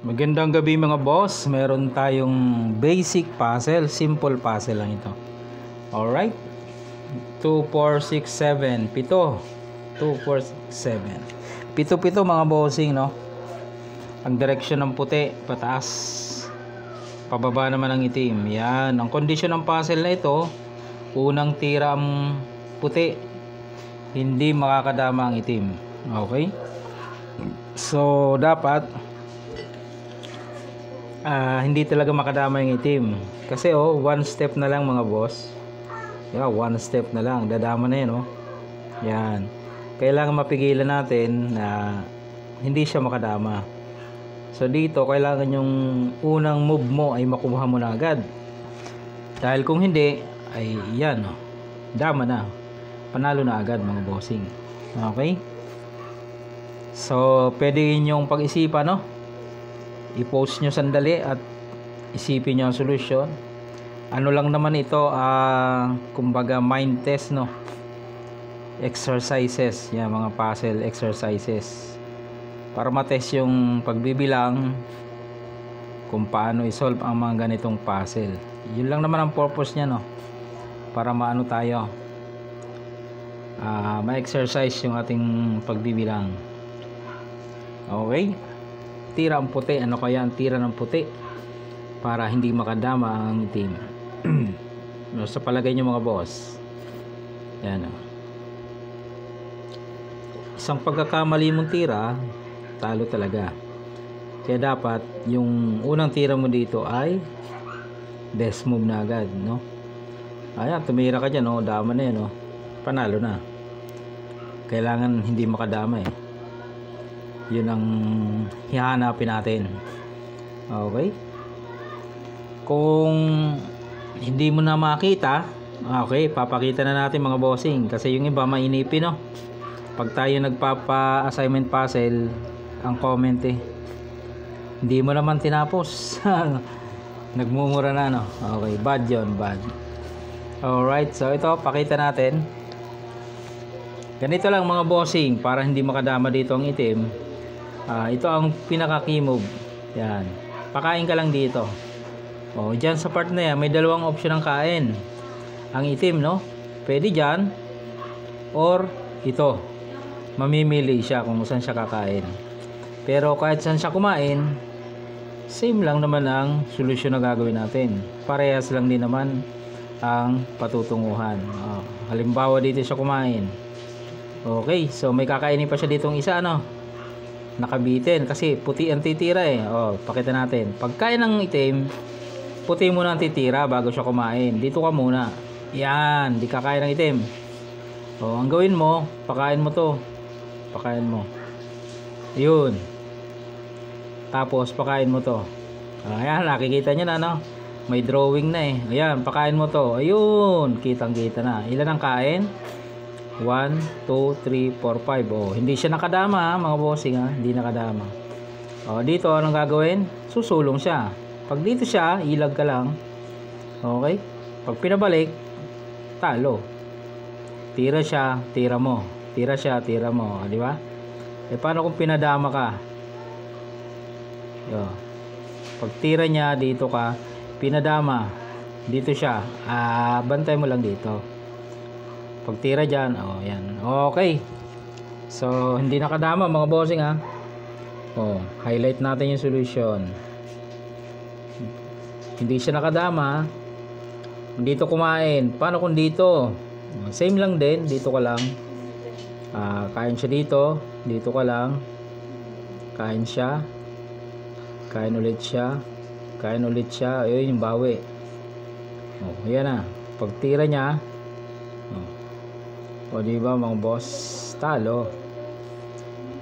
Magandang gabi mga boss. Meron tayong basic puzzle, simple puzzle lang ito. Alright. 2, 4, 6, 7, 7. 2, 4, 6, 7. Pito mga bossing, no? Ang direksyon ng puti, pataas. Pababa naman ang itim. Yan. Ang kondisyon ng puzzle na ito, unang tira ang puti, hindi makakadama ang itim. Okay? So, dapat hindi talaga makadama yung itim. Kasi one step na lang mga boss. Yeah, one step na lang. Dadama na yun, Yan. Kailangan mapigilan natin na hindi siya makadama. So dito, kailangan yung unang move mo ay makuha mo na agad. Dahil kung hindi, ay yan, dama na. Panalo na agad mga bossing. Okay? So, pwede yung pag-isipan, i-post nyo sandali at isipin nyo ang solusyon. Ano lang naman ito, kumbaga mind test, exercises, yan, mga puzzle exercises para matest yung pagbibilang kung paano i-solve ang mga ganitong puzzle. Yun lang naman ang purpose nya, para maano tayo, ma-exercise yung ating pagbibilang. Okay, tira ang puti. Ano kaya ang tira ng puti para hindi makadama ang itim? Sa palagay nyo mga boss, yan, isang pagkakamali mong tira, talo talaga. Kaya dapat yung unang tira mo dito ay best move na agad, ayan, tumira ka dyan, dama na yan, panalo na. Kailangan hindi makadama, yun ang hihanapin natin. Okay, kung hindi mo na makita, okay, papakita na natin mga bossing, kasi yung iba mainipin, pag tayo nagpapa-assignment puzzle, ang comment hindi mo naman tinapos. Nagmumura na, okay, bad yun, bad. Alright, so ito pakita natin. Ganito lang mga bossing, para hindi makadama dito ang itim. Ito ang pinaka key move. Yan. Pakain ka lang dito. Dyan sa part na yan, may dalawang option ng kain. Ang itim, pwede dyan, or ito. Mamimili siya kung saan siya kakain. Pero kahit saan siya kumain, same lang naman ang solusyon na gagawin natin. Parehas lang din naman ang patutunguhan. Halimbawa dito siya kumain. Okay, so may kakainin pa siya ditong isa, nakabitin kasi puti ang titira pakita natin. Pagkain ng itim, puti muna ang titira bago siya kumain. Dito ka muna. Yan, di kakain ng itim. Ang gawin mo, pakain mo to. Pakain mo. Yun. Tapos pakain mo to. Ayan, nakikita nyo na, may drawing na Ayan, pakain mo to. Ayun, kitang-kita na. Ilan ang kain? 1, 2, 3, 4, 5. Hindi siya nakadama, mga bossing, hindi nakadama. Dito anong gagawin? Susulong siya. Pag dito siya, ilag ka lang. Okay? Pag pinabalik, talo. Tira siya, tira mo. Tira siya, tira mo, di ba? Paano kung pinadama ka? Pag tira niya, dito ka, pinadama, dito siya, bantay mo lang dito. Pagtira dyan, yan. Okay. So, hindi nakadama mga bossing, highlight natin yung solution. Hindi siya nakadama. Dito kumain. Paano kung dito? Same lang din. Dito ka lang. Kain siya dito. Dito ka lang. Kain siya. Kain ulit siya. Kain ulit siya. Ayun yung bawi. Yan na. Pagtira niya, diba mga boss, talo,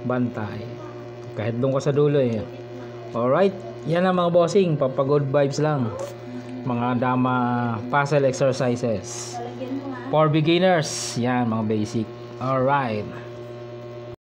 bantay, kahit doon ka sa dulo Alright, yan ang mga bossing, papagood vibes lang, mga dama puzzle exercises for beginners, yan mga basic. Alright.